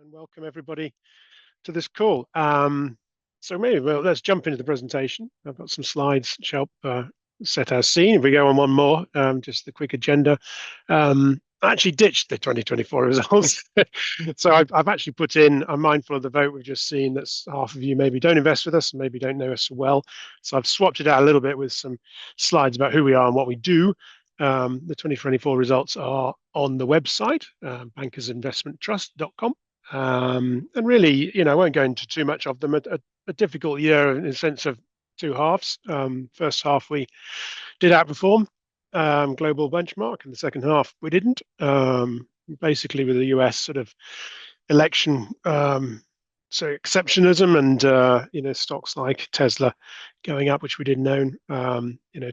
and welcome everybody to this call. So maybe let's jump into the presentation. I've got some slides to help set our scene. If we go on one more, just the quick agenda. I actually ditched the 2024 results. So I've actually put in, I'm mindful of the vote we've just seen, that's half of you maybe don't invest with us and maybe don't know us well. So I've swapped it out a little bit with some slides about who we are and what we do. The 2024 results are on the website, bankersinvestmenttrust.com. And really, I won't go into too much of them. A difficult year in the sense of two halves. First half, we did outperform global benchmark, and the second half, we didn't. Basically, with the US sort of election, so exceptionism and, stocks like Tesla going up, which we didn't own,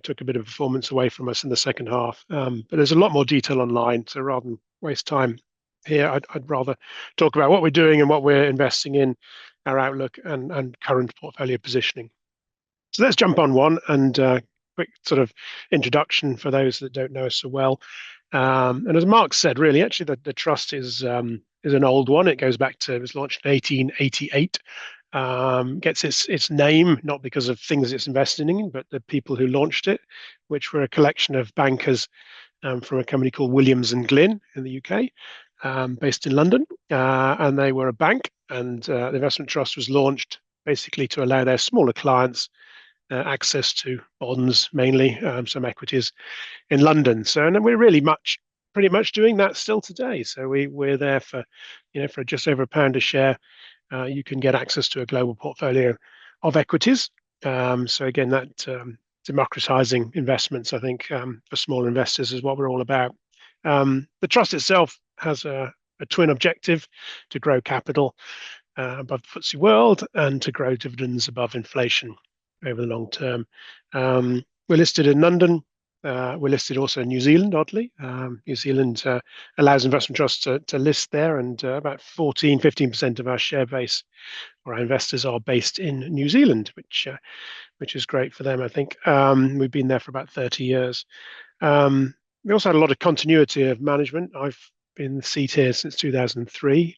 took a bit of performance away from us in the second half. But there's a lot more detail online, so rather than waste time here, I'd rather talk about what we're doing and what we're investing in, our outlook and current portfolio positioning. So let's jump on one and quick sort of introduction for those that don't know us so well. And as Mark said, really, actually, the trust is an old one. It goes back to, it was launched in 1888. Gets its name not because of things it's invested in, but the people who launched it, which were a collection of bankers from a company called Williams and Glyn in the UK, based in London. And they were a bank, and the investment trust was launched basically to allow their smaller clients access to bonds, mainly some equities in London. So, and we're really pretty much doing that still today. So we're there for, for just over £1 a share, you can get access to a global portfolio of equities. So again, that democratizing investments, I think, for small investors is what we're all about. The trust itself has a twin objective: to grow capital above the FTSE World and to grow dividends above inflation over the long term. We're listed in London. We're listed also in New Zealand, oddly. New Zealand allows investment trusts to list there, and about 15% of our share base or our investors are based in New Zealand, which is great for them, I think. We've been there for about 30 years. We also had a lot of continuity of management. I've been in the seat here since 2003.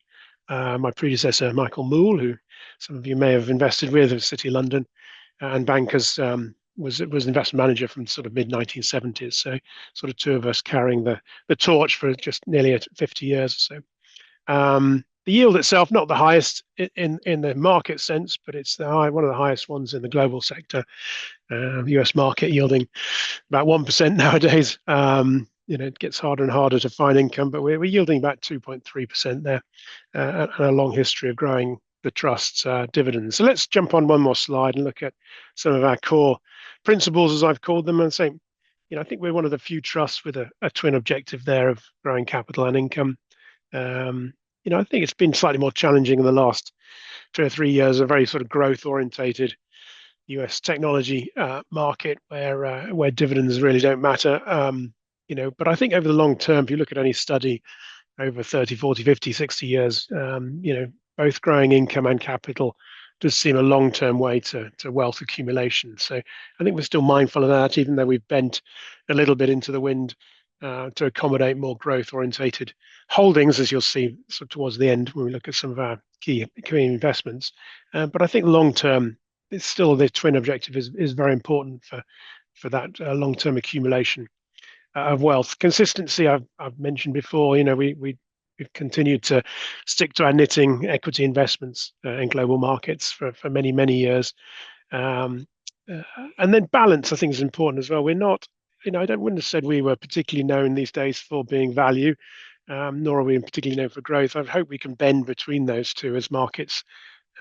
My predecessor, Michael Moole, who some of you may have invested with at City London, and bankers, was investment manager from sort of mid-1970s. So sort of two of us carrying the torch for just nearly 50 years or so. The yield itself, not the highest in the market sense, but it's one of the highest ones in the global sector. US market yielding about 1% nowadays. It gets harder and harder to find income, but we're yielding about 2.3% there, and a long history of growing the trust's dividends. So let's jump on one more slide and look at some of our core principles, as I've called them, and say, I think we're one of the few trusts with a twin objective there of growing capital and income. I think it's been slightly more challenging in the last 2 or 3 years, a very sort of growth orientated US technology market where dividends really don't matter. But I think over the long term, if you look at any study over 30, 40, 50, 60 years, both growing income and capital does seem a long-term way to wealth accumulation. So I think we're still mindful of that, even though we've bent a little bit into the wind to accommodate more growth-orientated holdings, as you'll see sort of towards the end when we look at some of our key investments. But I think long-term, it's still the twin objective is very important for that long-term accumulation of wealth. Consistency, I've mentioned before. We've continued to stick to our knitting equity investments in global markets for many, many years. And then balance, I think, is important as well. We're not, I wouldn't have said we were particularly known these days for being value, nor are we particularly known for growth. I hope we can bend between those two as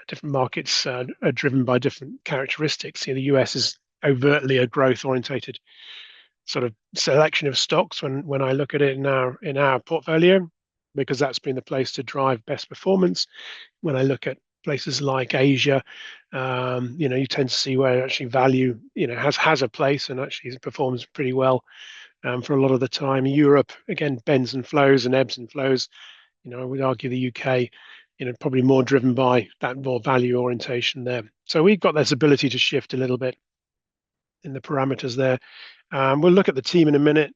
different markets are driven by different characteristics. The US is overtly a growth-orientated sort of selection of stocks when I look at it in our portfolio, because that's been the place to drive best performance. When I look at places like Asia, you tend to see where actually value, has a place and actually performs pretty well for a lot of the time. Europe, again, bends and flows and ebbs and flows. I would argue the UK, probably more driven by that more value orientation there. So we've got this ability to shift a little bit in the parameters there. We'll look at the team in a minute.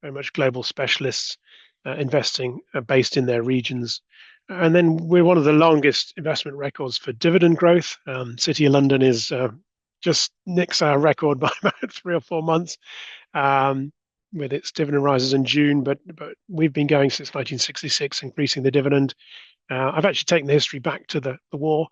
Very much global specialists, investing based in their regions. And then we're one of the longest investment records for dividend growth. City of London is just nicks our record by about 3 or 4 months um, with its dividend rises in June, but we've been going since 1966, increasing the dividend. I've actually taken the history back to the war,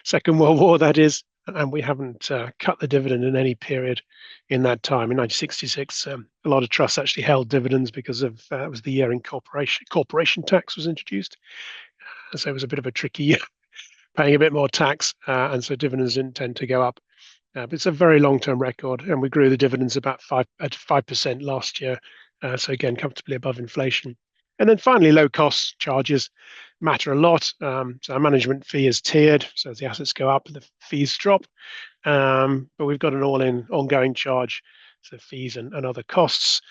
Second World War, that is, and we haven't cut the dividend in any period in that time. In 1966, a lot of trusts actually held dividends because of it was the year in corporation tax was introduced, and so it was a bit of a tricky year, paying a bit more tax, and so dividends didn't tend to go up. But it's a very long-term record, and we grew the dividends about 5% last year. So again, comfortably above inflation. And then finally, low cost charges matter a lot. So our management fee is tiered. So as the assets go up, the fees drop. But we've got an all-in ongoing charge. So fees and other costs,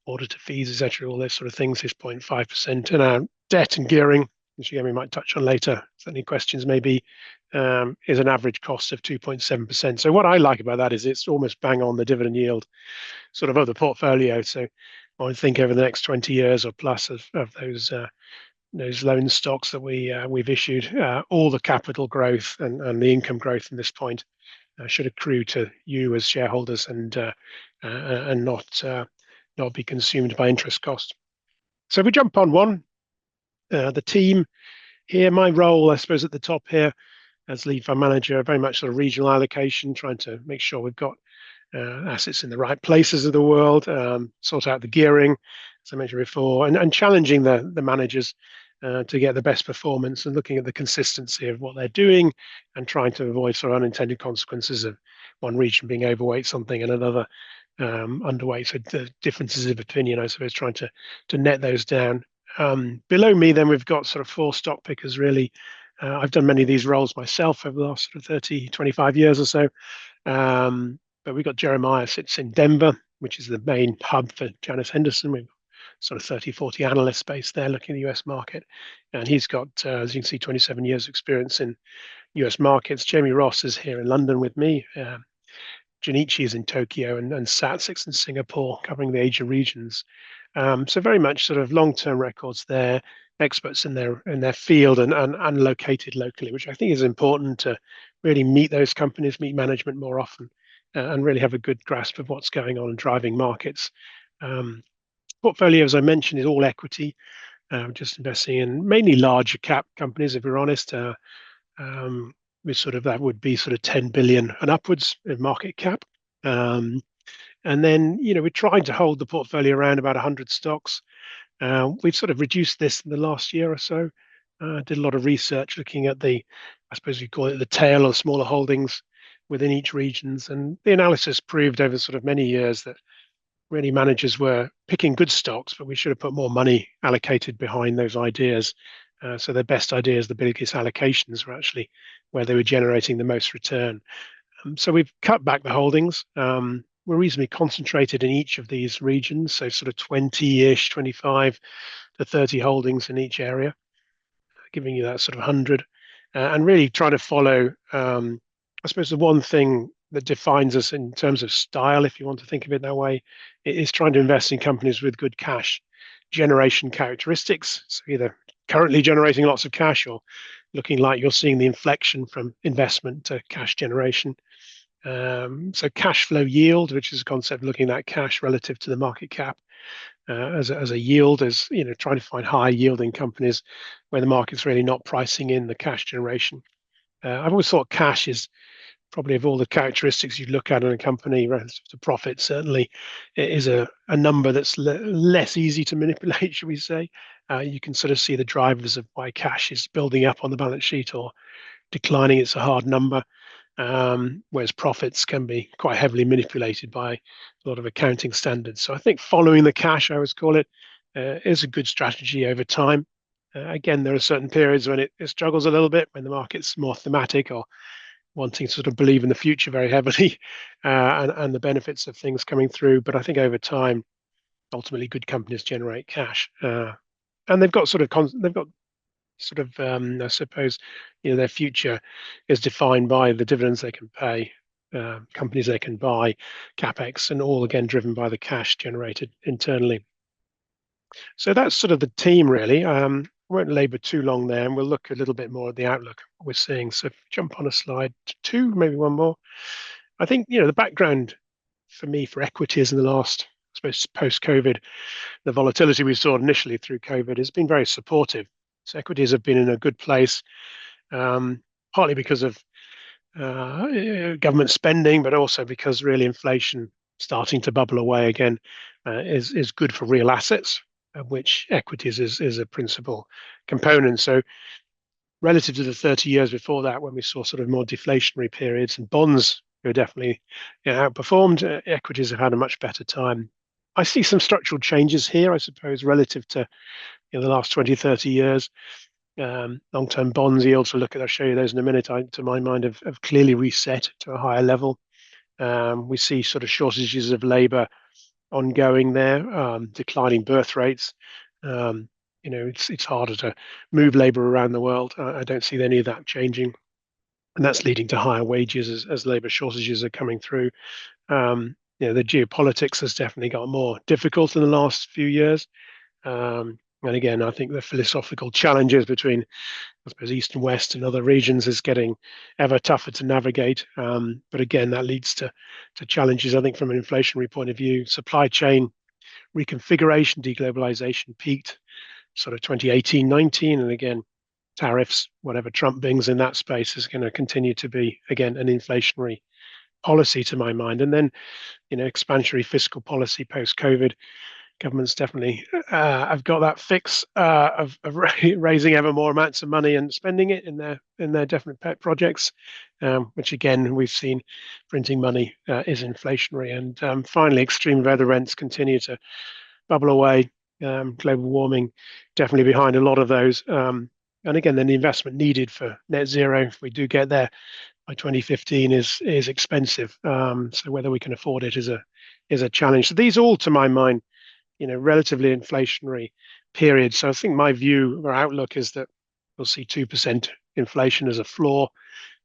auditor fees, etc., all those sort of things is 0.5%. And our debt and gearing, which again we might touch on later, if any questions maybe, is an average cost of 2.7%. So what I like about that is it's almost bang on the dividend yield sort of the portfolio. So I think over the next 20 years or plus of those loan stocks that we've issued, all the capital growth and the income growth from this point should accrue to you as shareholders and not be consumed by interest cost. So if we jump on one, the team here, my role, I suppose, at the top here as lead fund manager, very much sort of regional allocation, trying to make sure we've got assets in the right places of the world, sort out the gearing, as I mentioned before, and challenging the managers to get the best performance and looking at the consistency of what they're doing and trying to avoid sort of unintended consequences of one region being overweight something and another underweight. So the differences of opinion, I suppose, trying to net those down. Below me, then we've got sort of four stock pickers really. I've done many of these roles myself over the last sort of 30, 25 years or so. But we've got Jeremiah sits in Denver, which is the main hub for Janus Henderson. We've sort of 30, 40 analysts based there looking at the US market. And he's got, as you can see, 27 years experience in US markets. Jamie Ross is here in London with me. Junichi is in Tokyo and Sat sits in Singapore, covering the Asia regions. So very much sort of long-term records there, experts in their field and located locally, which I think is important to really meet those companies, meet management more often, and really have a good grasp of what's going on and driving markets. Portfolio, as I mentioned, is all equity, just investing in mainly larger cap companies, if we're honest. With sort of that would be sort of 10 billion and upwards in market cap. And then, we're trying to hold the portfolio around about 100 stocks. We've sort of reduced this in the last year or so. Did a lot of research looking at I suppose you call it the tail of smaller holdings within each regions. And the analysis proved over sort of many years that really managers were picking good stocks, but we should have put more money allocated behind those ideas. So their best ideas, the biggest allocations, were actually where they were generating the most return. So we've cut back the holdings. We're reasonably concentrated in each of these regions, so sort of 20-ish, 25 to 30 holdings in each area, giving you that sort of 100, and really trying to follow, I suppose the one thing that defines us in terms of style, if you want to think of it that way, is trying to invest in companies with good cash generation characteristics. So either currently generating lots of cash or looking like you're seeing the inflection from investment to cash generation. So cash flow yield, which is a concept looking at cash relative to the market cap as a yield, is trying to find high yielding companies where the market's really not pricing in the cash generation. I've always thought cash is probably, of all the characteristics you look at in a company relative to profit, certainly it is a number that's less easy to manipulate, should we say. You can sort of see the drivers of why cash is building up on the balance sheet or declining. It's a hard number, whereas profits can be quite heavily manipulated by a lot of accounting standards. So I think following the cash, I always call it, is a good strategy over time. Again, there are certain periods when it struggles a little bit, when the market's more thematic or wanting to sort of believe in the future very heavily and the benefits of things coming through. But I think over time, ultimately, good companies generate cash, and they've got sort of I suppose, their future is defined by the dividends they can pay, companies they can buy, capex, and all again driven by the cash generated internally. So that's sort of the team really. won't labour too long there, and we'll look a little bit more at the outlook we're seeing. So if we jump on a slide two, maybe one more. I think the background for me for equities in the last, I suppose, post-COVID, the volatility we saw initially through COVID has been very supportive. So equities have been in a good place, partly because of government spending, but also because really inflation starting to bubble away again is good for real assets, of which equities is a principal component. So relative to the 30 years before that, when we saw sort of more deflationary periods and bonds were definitely outperformed, equities have had a much better time. I see some structural changes here, I suppose, relative to the last 20, 30 years. Long-term bonds yields, to look at, I'll show you those in a minute, to my mind, have clearly reset to a higher level. We see sort of shortages of labour ongoing there, declining birth rates. It's harder to move labour around the world. I don't see any of that changing, and that's leading to higher wages as labour shortages are coming through. The geopolitics has definitely got more difficult in the last few years. And again, I think the philosophical challenges between, I suppose, East and West and other regions is getting ever tougher to navigate. But again, that leads to challenges, I think, from an inflationary point of view. Supply chain reconfiguration, deglobalization peaked sort of 2018, 19. And again, tariffs, whatever Trump brings in that space is going to continue to be, again, an inflationary policy to my mind. And then, expansionary fiscal policy post-COVID. Governments definitely have got that fix of raising ever more amounts of money and spending it in their different pet projects, which again we've seen printing money is inflationary. And finally, extreme weather events continue to bubble away. Global warming definitely behind a lot of those. And again, then the investment needed for net zero, if we do get there by 2015, is expensive. So whether we can afford it is a challenge. So these all, to my mind, relatively inflationary period. So I think my view or outlook is that we'll see 2% inflation as a floor,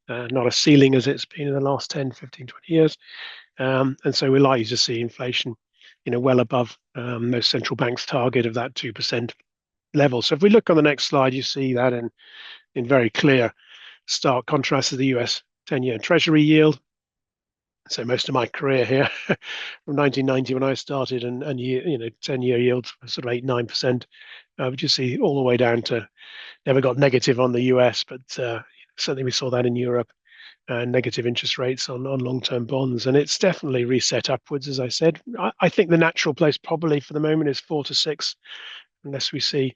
not a ceiling as it's been in the last 10, 15, 20 years. And so we're likely to see inflation, well above most central banks' target of that 2% level. So if we look on the next slide, you see that in very clear, stark contrast to the US 10-year Treasury yield. So most of my career here, from 1990 when I started, and 10-year yields were sort of 8-9%. But you see all the way down to never got negative on the US, but certainly we saw that in Europe, negative interest rates on long-term bonds, and it's definitely reset upwards, as I said. I think the natural place probably for the moment is 4 to 6, unless we see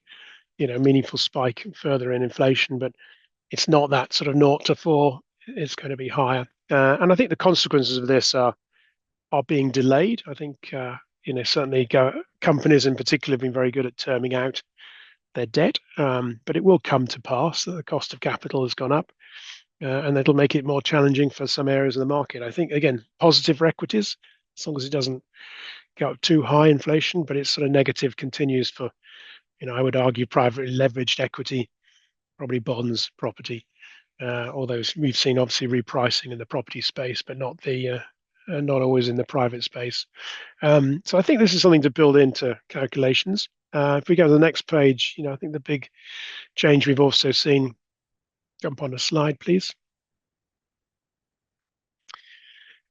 a meaningful spike further in inflation, but it's not that sort of 0 to 4. It's going to be higher. And I think the consequences of this are being delayed. I think certainly companies in particular have been very good at terming out their debt, but it will come to pass that the cost of capital has gone up, and that'll make it more challenging for some areas of the market. I think again positive for equities as long as it doesn't go up too high inflation, but it's sort of negative continues for I would argue privately leveraged equity, probably bonds, property. Although we've seen obviously repricing in the property space, but not always in the private space. So I think this is something to build into calculations. If we go to the next page, I think the big change we've also seen. Jump on a slide, please.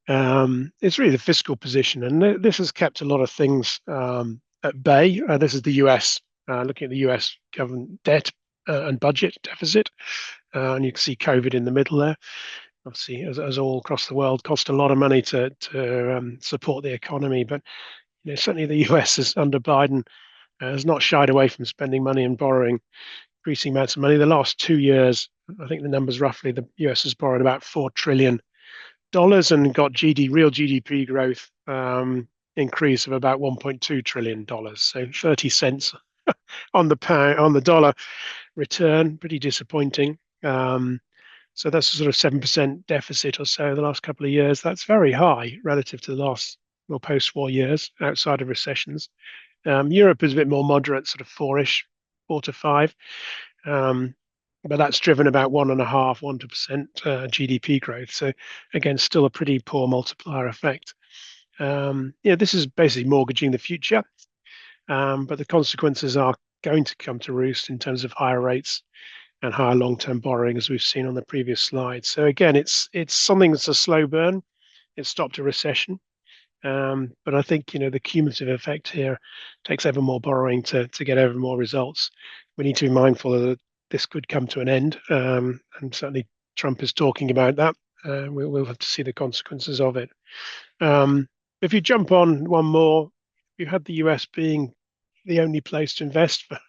It's really the fiscal position, and this has kept a lot of things at bay. This is the US, looking at the US government debt and budget deficit. And you can see COVID in the middle there. Obviously, as all across the world, cost a lot of money to support the economy. But certainly the US is under Biden has not shied away from spending money and borrowing increasing amounts of money. The last 2 years, I think the numbers roughly, the US has borrowed about $4 trillion and got real GDP growth increase of about $1.2 trillion. So 30 cents on the dollar return, pretty disappointing. So that's a sort of 7% deficit or so the last couple of years. That's very high relative to the last post-war years outside of recessions. Europe is a bit more moderate, sort of 4 to 5. But that's driven about 1.5% GDP growth. So again, still a pretty poor multiplier effect. This is basically mortgaging the future. But the consequences are going to come to roost in terms of higher rates and higher long-term borrowing, as we've seen on the previous slide. So again, it's something that's a slow burn. It stopped a recession, but I think the cumulative effect here takes ever more borrowing to get ever more results. We need to be mindful that this could come to an end, and certainly Trump is talking about that. We'll have to see the consequences of it. If you jump on one more, you had the US being the only place to invest for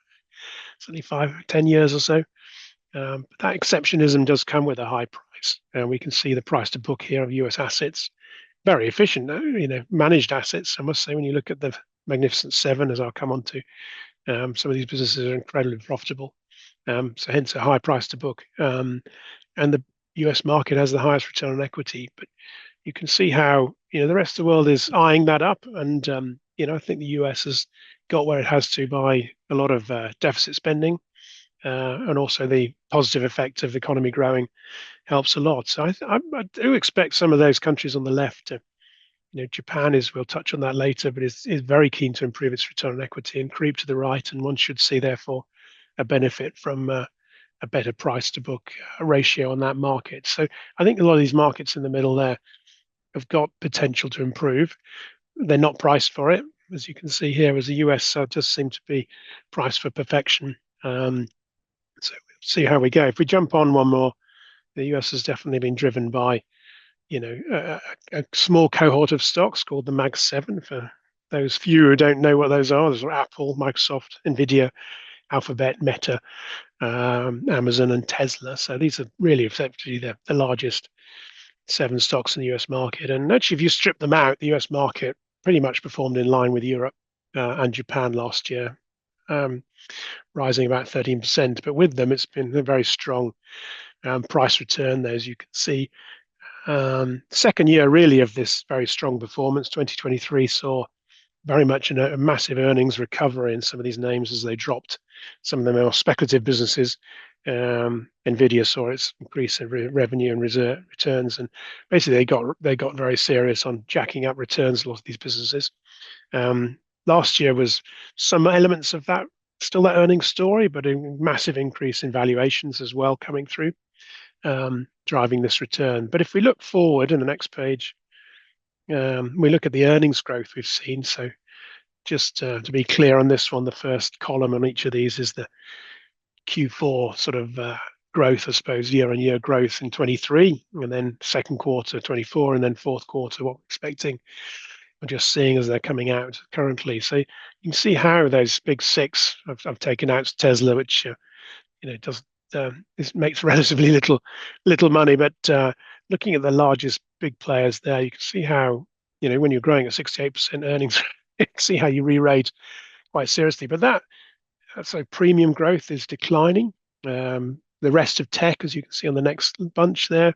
certainly 5, 10 years or so. But that exceptionism does come with a high price, and we can see the price to book here of US assets. Very efficient, managed assets. I must say, when you look at the Magnificent Seven, as I'll come on to, some of these businesses are incredibly profitable. So hence a high price to book. And the US market has the highest return on equity. But you can see how the rest of the world is eyeing that up, and I think the US has got where it has to by a lot of deficit spending, and also the positive effect of the economy growing helps a lot. So I do expect some of those countries on the left to, Japan is, we'll touch on that later, but is very keen to improve its return on equity and creep to the right, and one should see therefore a benefit from a better price to book ratio on that market. So I think a lot of these markets in the middle there have got potential to improve. They're not priced for it, as you can see here, as the US just seem to be priced for perfection. So we'll see how we go. If we jump on one more, the US has definitely been driven by, a small cohort of stocks called the Mag 7. For those few who don't know what those are, those are Apple, Microsoft, Nvidia, Alphabet, Meta, Amazon, and Tesla. So these are really effectively the largest 7 stocks in the US market. And actually, if you strip them out, the US market pretty much performed in line with Europe and Japan last year, rising about 13%. But with them, it's been a very strong price return there, as you can see. Second year really of this very strong performance. 2023 saw very much a massive earnings recovery in some of these names as they dropped. Some of them are speculative businesses. Nvidia saw its increase in revenue and returns, and basically they got very serious on jacking up returns. A lot of these businesses. Last year was some elements of that, still that earnings story, but a massive increase in valuations as well coming through, driving this return. But if we look forward in the next page, we look at the earnings growth we've seen. So just to be clear on this one, the first column on each of these is the Q4 sort of growth, I suppose, year-on-year growth in 23, and then second quarter 24, and then fourth quarter what we're expecting. We're just seeing as they're coming out currently. So you can see how those big 6, I've taken out Tesla, which does this makes relatively little money, but looking at the largest big players there, you can see how when you're growing at 68% earnings, you can see how you re-rate quite seriously. But so premium growth is declining. The rest of tech, as you can see on the next bunch there,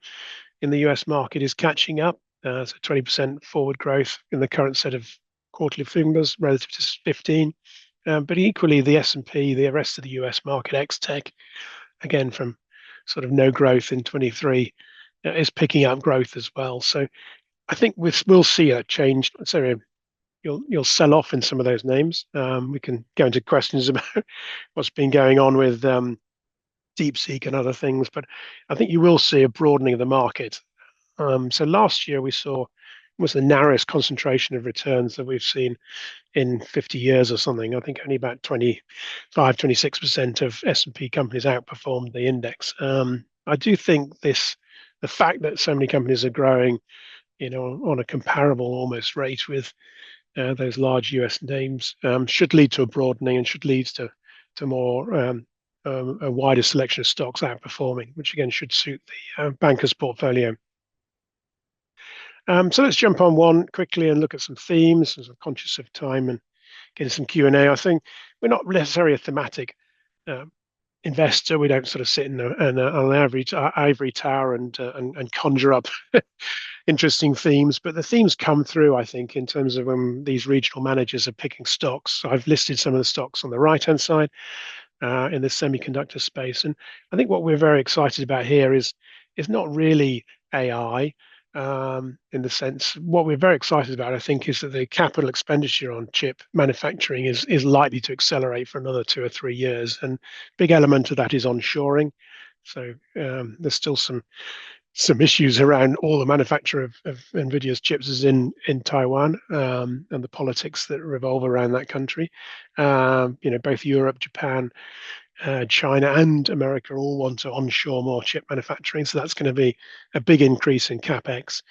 in the US market is catching up. So 20% forward growth in the current set of quarterly figures relative to 15. But equally, the S&P, the rest of the US market, ex-tech, again from sort of no growth in 23, is picking up growth as well. So I think we'll see a change. So you'll sell off in some of those names. We can go into questions about what's been going on with DeepSeek and other things, but I think you will see a broadening of the market. So last year we saw was the narrowest concentration of returns that we've seen in 50 years or something. I think only about 25, 26% of S&P companies outperformed the index. I do think the fact that so many companies are growing, on a comparable almost rate with those large US names, should lead to a broadening and should lead to more a wider selection of stocks outperforming, which again should suit the banker's portfolio. So let's jump on one quickly and look at some themes, as I'm conscious of time and getting some Q&A. I think we're not necessarily a thematic investor. We don't sort of sit in an ivory tower and conjure up interesting themes, but the themes come through, I think, in terms of when these regional managers are picking stocks. So I've listed some of the stocks on the right-hand side in the semiconductor space. And I think what we're very excited about here is not really AI. in the sense what we're very excited about, I think, is that the capital expenditure on chip manufacturing is likely to accelerate for another 2 or 3 years, and big element of that is onshoring. So there's still some issues around all the manufacture of NVIDIA's chips is in Taiwan, and the politics that revolve around that country. Both Europe, Japan, China, and America all want to onshore more chip manufacturing, so that's going to be a big increase in capex.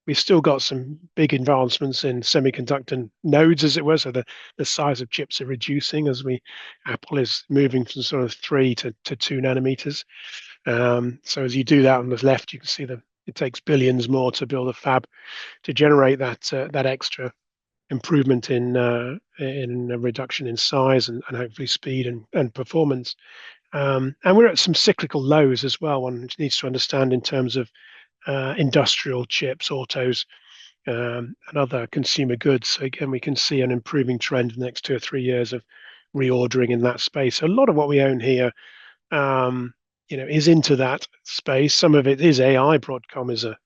We've still got some big advancements in semiconductor nodes, as it were. So the size of chips are reducing as Apple is moving from sort of 3 to 2 nanometers. So as you do that on the left, you can see that it takes billions more to build a fab to generate that extra improvement in a reduction in size and hopefully speed and performance. And we're at some cyclical lows as well. One needs to understand in terms of industrial chips, autos, and other consumer goods. So again, we can see an improving trend in the next 2 or 3 years of reordering in that space. So a lot of what we own here, is into that space. Some of it is AI. Broadcom is a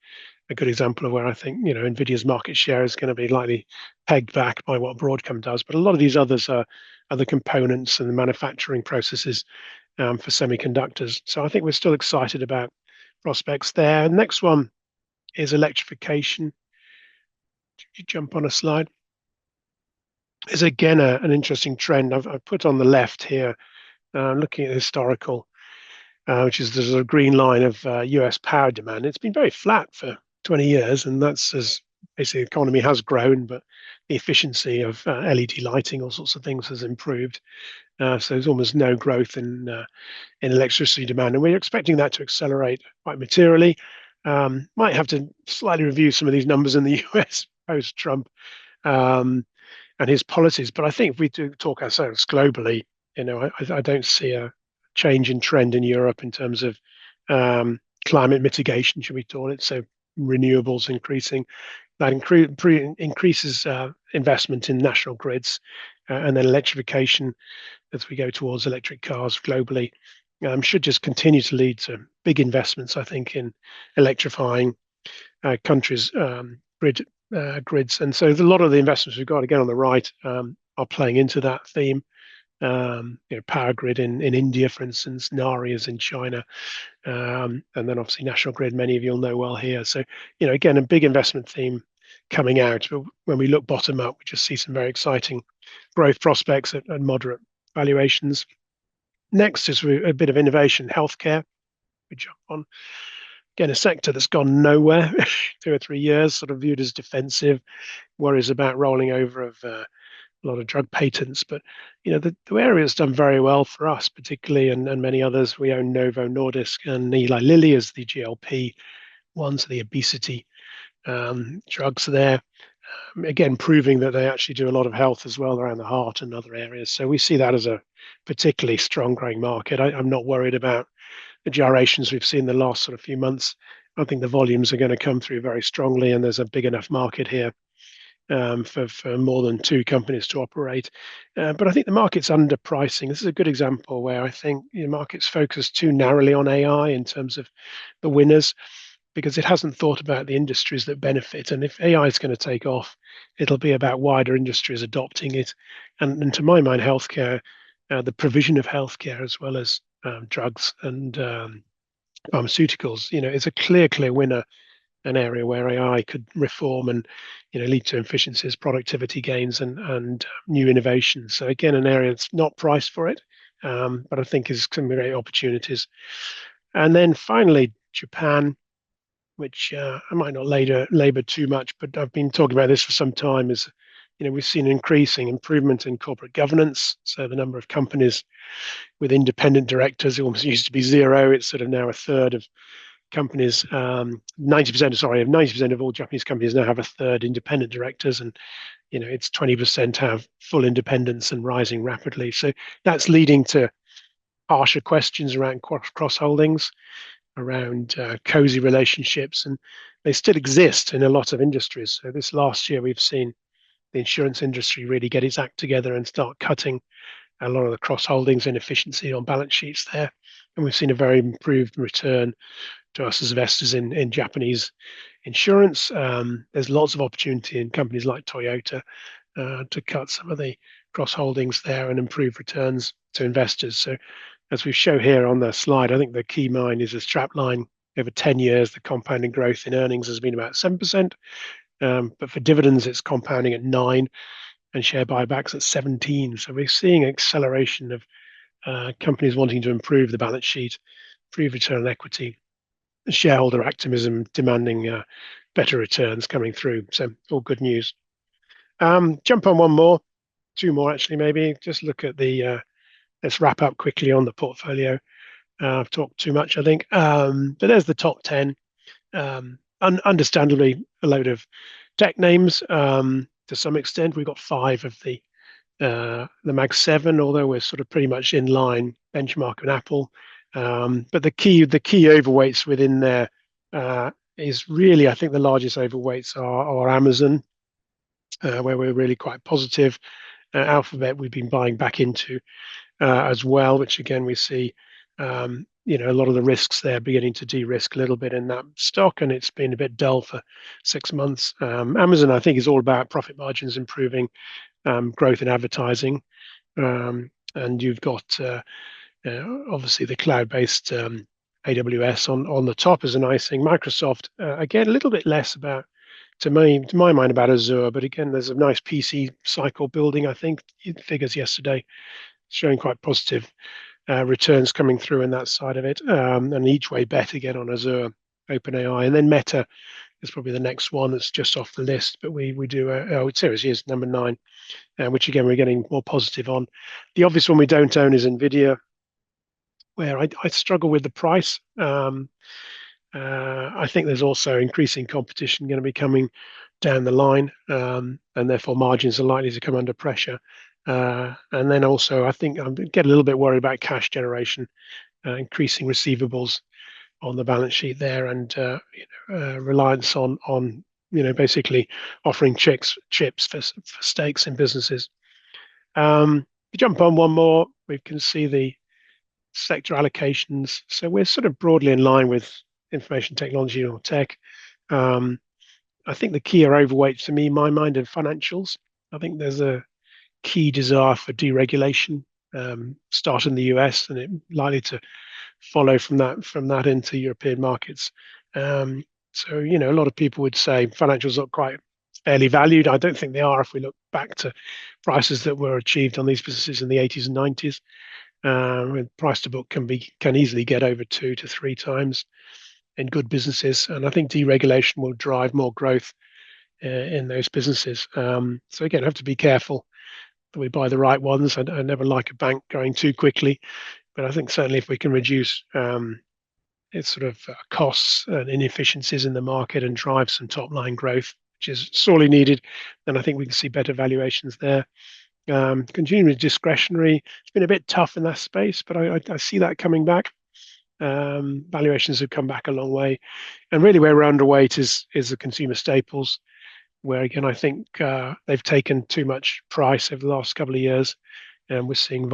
good example of where I think Nvidia's market share is going to be likely pegged back by what Broadcom does. But a lot of these others are the components and the manufacturing processes for semiconductors. So I think we're still excited about prospects there. Next one is electrification. You jump on a slide. Is again an interesting trend. I've put on the left here, looking at historical, which is the sort of green line of US power demand. It's been very flat for 20 years, and that's as basically the economy has grown, but the efficiency of LED lighting, all sorts of things, has improved. So there's almost no growth in electricity demand, and we're expecting that to accelerate quite materially. Might have to slightly review some of these numbers in the US post-Trump and his policies, but I think if we do talk ourselves globally, I don't see a change in trend in Europe in terms of climate mitigation, should we call it? So renewables increasing. That increases investment in national grids, and then electrification as we go towards electric cars globally should just continue to lead to big investments, I think, in electrifying countries' grids. And so a lot of the investments we've got, again, on the right, are playing into that theme. Power grid in India, for instance, Nari is in China, and then obviously National Grid, many of you'll know well here. So, again, a big investment theme coming out. But when we look bottom up, we just see some very exciting growth prospects at moderate valuations. Next is a bit of innovation, healthcare. We jump on. Again, a sector that's gone nowhere 2 or 3 years, sort of viewed as defensive, worries about rolling over of a lot of drug patents. But the area has done very well for us, particularly, and many others. We own Novo Nordisk and Eli Lilly as the GLP ones, the obesity drugs there. Again, proving that they actually do a lot of health as well around the heart and other areas. So we see that as a particularly strong growing market. I'm not worried about the gyrations we've seen the last sort of few months. I think the volumes are going to come through very strongly, and there's a big enough market here for more than two companies to operate. But I think the market's underpricing. This is a good example where I think the market's focused too narrowly on AI in terms of the winners, because it hasn't thought about the industries that benefit. And if AI is going to take off, it'll be about wider industries adopting it. And to my mind, healthcare, the provision of healthcare as well as drugs and pharmaceuticals, is a clear winner, an area where AI could reform and lead to efficiencies, productivity gains, and new innovations. So again, an area that's not priced for it, but I think is some great opportunities. And then finally, Japan, which I might not labor too much, but I've been talking about this for some time, is we've seen increasing improvement in corporate governance. So the number of companies with independent directors, it almost used to be zero. It's sort of now a third of companies, 90% of all Japanese companies now have a third independent directors, and it's 20% have full independence and rising rapidly. So that's leading to harsher questions around cross holdings, around cozy relationships, and they still exist in a lot of industries. So this last year, we've seen the insurance industry really get its act together and start cutting a lot of the cross holdings and efficiency on balance sheets there. And we've seen a very improved return to us as investors in Japanese insurance. There's lots of opportunity in companies like Toyota to cut some of the cross holdings there and improve returns to investors. So as we show here on the slide, I think the key mine is a strap line. Over 10 years, the compounding growth in earnings has been about 7%. But for dividends, it's compounding at 9 and share buybacks at 17. So we're seeing acceleration of companies wanting to improve the balance sheet, improve return on equity, shareholder activism demanding better returns coming through. So all good news. Jump on one more, two more actually, maybe. Just look at the, let's wrap up quickly on the portfolio. I've talked too much, I think. But there's the top 10. Understandably, a load of tech names to some extent. We've got five of the Mag 7, although we're sort of pretty much in line benchmark with Apple. But the key overweights within there is really, I think the largest overweights are Amazon, where we're really quite positive. Alphabet we've been buying back into as well, which again we see a lot of the risks there beginning to de-risk a little bit in that stock, and it's been a bit dull for 6 months. Amazon, I think, is all about profit margins improving, growth in advertising, and you've got obviously the cloud-based AWS on the top as an icing. Microsoft, again, a little bit less about, to my mind, about Azure, but again, there's a nice PC cycle building. I think figures yesterday showing quite positive returns coming through in that side of it, and each way bet again on Azure, OpenAI, and then Meta is probably the next one that's just off the list. But we do seriously is number 9, which again we're getting more positive on. The obvious one we don't own is Nvidia, where I struggle with the price. I think there's also increasing competition going to be coming down the line, and therefore margins are likely to come under pressure. And then also, I think I'm getting a little bit worried about cash generation, increasing receivables on the balance sheet there, and reliance on basically offering chips for stakes in businesses. You jump on one more, we can see the sector allocations. So we're sort of broadly in line with information technology or tech. I think the key are overweights to me, in my mind, in financials. I think there's a key desire for deregulation, start in the US, and it likely to follow from that into European markets. So a lot of people would say financials are quite fairly valued. I don't think they are if we look back to prices that were achieved on these businesses in the 80s and 90s. Price to book can easily get over 2 to 3 times in good businesses, and I think deregulation will drive more growth in those businesses. So again, I have to be careful that we buy the right ones. I never like a bank going too quickly, but I think certainly if we can reduce its sort of costs and inefficiencies in the market and drive some top line growth, which is sorely needed, then I think we can see better valuations there. Continuing with discretionary, it's been a bit tough in that space, but I see that coming back. Valuations have come back a long way, and really where we're underweight is the consumer staples, where again I think they've taken too much price over the last couple of years, and we're seeing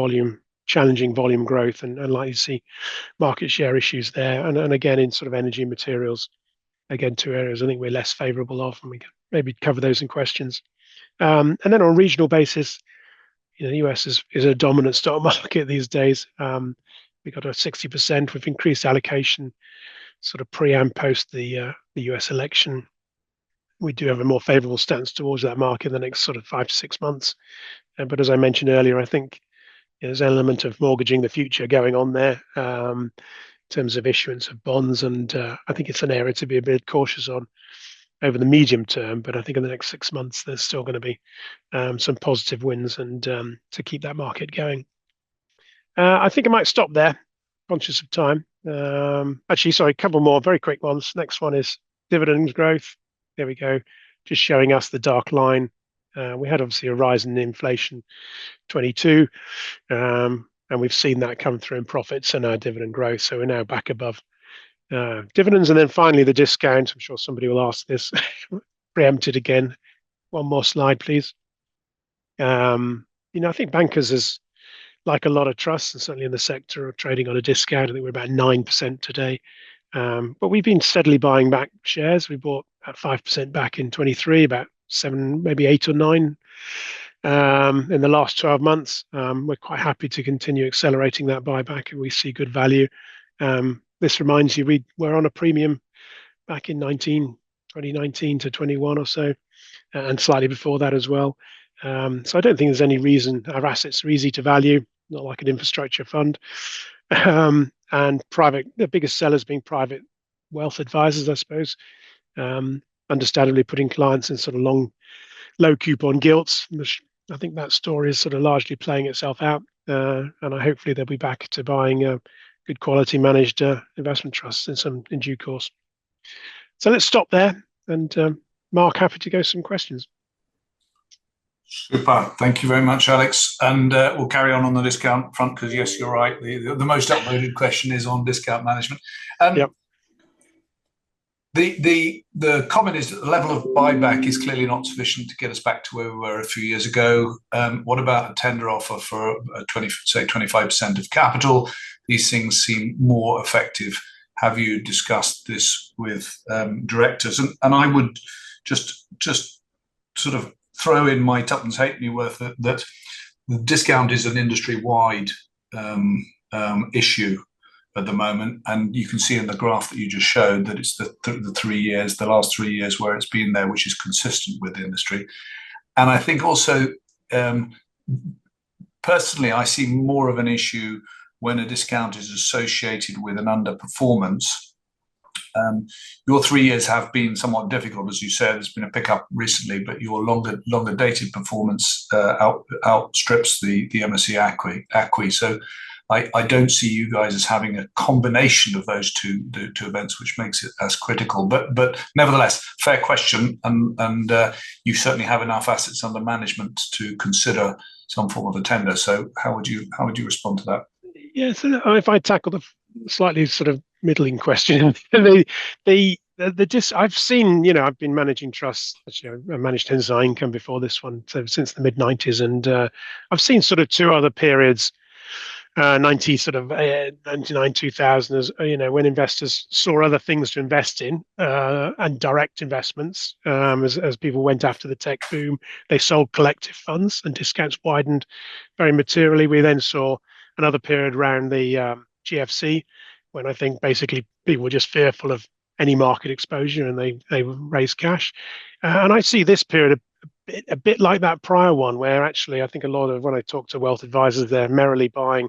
challenging volume growth, and likely to see market share issues there. And again in sort of energy materials, again 2 areas I think we're less favourable of, and we can maybe cover those in questions. And then on a regional basis, the US is a dominant stock market these days. We got a 60%. We've increased allocation sort of pre and post the US election. We do have a more favourable stance towards that market in the next sort of 5 to 6 months. But as I mentioned earlier, I think there's an element of mortgaging the future going on there in terms of issuance of bonds, and I think it's an area to be a bit cautious on over the medium term. But I think in the next 6 months, there's still going to be some positive wins and to keep that market going. I think I might stop there, conscious of time. Actually, sorry, a couple more very quick ones. Next one is dividends growth. There we go, just showing us the dark line. We had obviously a rise in inflation 22, and we've seen that come through in profits and our dividend growth. So we're now back above dividends. And then finally, the discount. I'm sure somebody will ask this. Preempted again. One more slide, please. I think bankers is like a lot of trusts, and certainly in the sector, are trading on a discount. I think we're about 9% today. But we've been steadily buying back shares. We bought at 5% back in 23, about seven, maybe 8 or 9 in the last 12 months. We're quite happy to continue accelerating that buyback, and we see good value. This reminds you, we were on a premium back in 2019 to 21 or so, and slightly before that as well. So I don't think there's any reason. Our assets are easy to value, not like an infrastructure fund. And the biggest sellers being private wealth advisors, I suppose. Understandably putting clients in sort of low coupon gilts. I think that story is sort of largely playing itself out. And hopefully they'll be back to buying good quality managed investment trusts in due course. So let's stop there. And Mark, happy to go some questions. Super. Thank you very much, Alex. And we'll carry on the discount front because, yes, you're right. The most uploaded question is on discount management. Yep. The comment is that the level of buyback is clearly not sufficient to get us back to where we were a few years ago. What about a tender offer for 25% of capital? These things seem more effective. Have you discussed this with directors? And I would just sort of throw in my tuppence halfpenny worth that the discount is an industry-wide issue at the moment, and you can see in the graph that you just showed that it's the last 3 years where it's been there, which is consistent with the industry. And I think also, personally, I see more of an issue when a discount is associated with an underperformance. Your 3 years have been somewhat difficult, as you said. There's been a pickup recently, but your longer dated performance outstrips the MSCI ACWI. So I don't see you guys as having a combination of those two events, which makes it as critical. But nevertheless, fair question, and you certainly have enough assets under management to consider some form of a tender. So how would you respond to that? Yeah, so if I tackle the slightly sort of middling question, I've seen, I've been managing trusts. Actually, I managed Hensai Income before this one, so since the mid '90s, and I've seen sort of two other periods. 99, 2000, as when investors saw other things to invest in, and direct investments, as people went after the tech boom, they sold collective funds and discounts widened very materially. We then saw another period around the GFC, when I think basically people were just fearful of any market exposure and they raised cash. And I see this period a bit like that prior one, where actually I think a lot of, when I talk to wealth advisors, they're merrily buying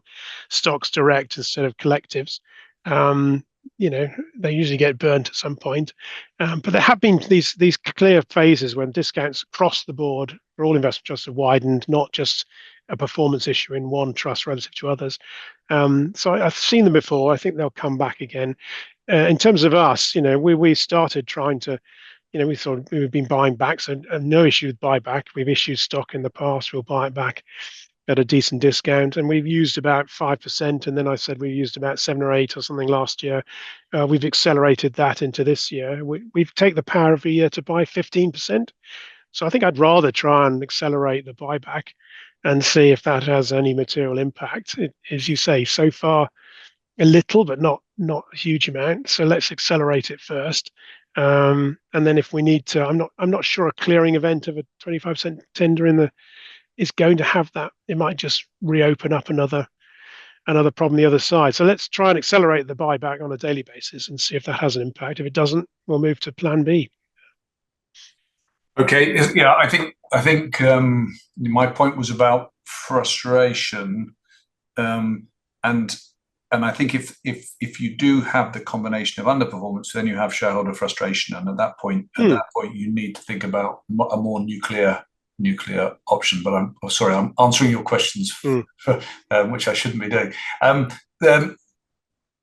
stocks direct instead of collectives. They usually get burnt at some point. But there have been these clear phases when discounts across the board for all investment trusts have widened, not just a performance issue in one trust relative to others. So I've seen them before. I think they'll come back again. In terms of us, we started trying to, we thought we've been buying back, so no issue with buyback. We've issued stock in the past. We'll buy it back at a decent discount, and we've used about 5%. And then I said we used about 7 or 8 or something last year. We've accelerated that into this year. We've taken the power of a year to buy 15%. So I think I'd rather try and accelerate the buyback and see if that has any material impact. As you say, so far a little, but not a huge amount. So let's accelerate it first. And then if we need to, I'm not sure a clearing event of a 25% tender is going to have that. It might just reopen up another problem the other side. So let's try and accelerate the buyback on a daily basis and see if that has an impact. If it doesn't, we'll move to plan B. Okay. Yeah, I think my point was about frustration, and I think if you do have the combination of underperformance, then you have shareholder frustration, and at that point, you need to think about a more nuclear option. But I'm sorry, I'm answering your questions, which I shouldn't be doing. The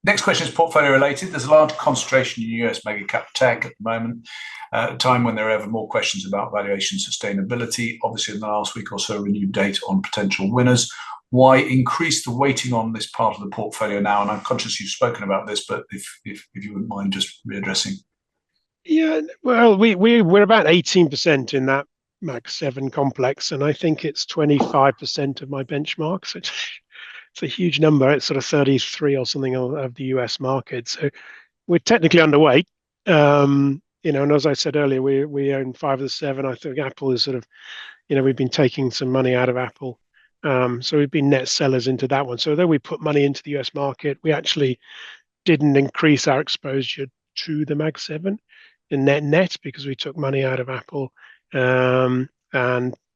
next question is portfolio related. There's a large concentration in US mega cap tech at the moment, at a time when there are ever more questions about valuation sustainability. Obviously, in the last week or so, renewed data on potential winners. Why increase the weighting on this part of the portfolio now? And I'm conscious you've spoken about this, but if you wouldn't mind just readdressing. Yeah, well, we're about 18% in that Mag 7 complex, and I think it's 25% of my benchmark. So it's a huge number. It's sort of 33 or something of the US market. So we're technically underweight. And as I said earlier, we own 5 of the 7. I think Apple is sort of, we've been taking some money out of Apple. So we've been net sellers into that one. So although we put money into the US market, we actually didn't increase our exposure to the Mag 7 in net because we took money out of Apple and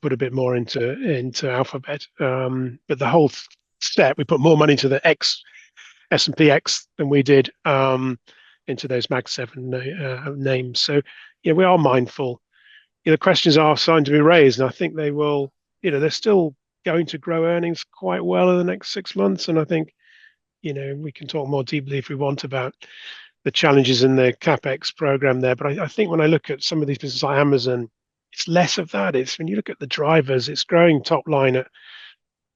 put a bit more into Alphabet. But the whole step, we put more money to the S&P X than we did into those Mag 7 names. So we are mindful. The questions are starting to be raised, and I think they will. They're still going to grow earnings quite well in the next 6 months, and I think we can talk more deeply if we want about the challenges in the capex program there. But I think when I look at some of these businesses like Amazon, it's less of that. It's when you look at the drivers, it's growing top line at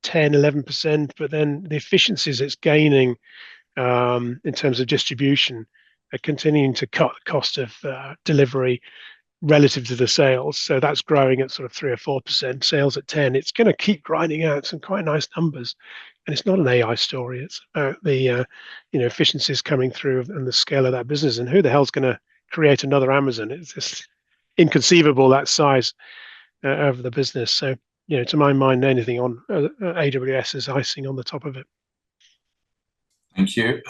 10, 11%, but then the efficiencies it's gaining in terms of distribution are continuing to cut the cost of delivery relative to the sales. So that's growing at sort of 3 or 4%, sales at 10. It's going to keep grinding out some quite nice numbers. And it's not an AI story. It's about the efficiencies coming through and the scale of that business. And who the hell's going to create another Amazon? It's just inconceivable, that size of the business. So, to my mind, anything on AWS is icing on the top of it. Thank you.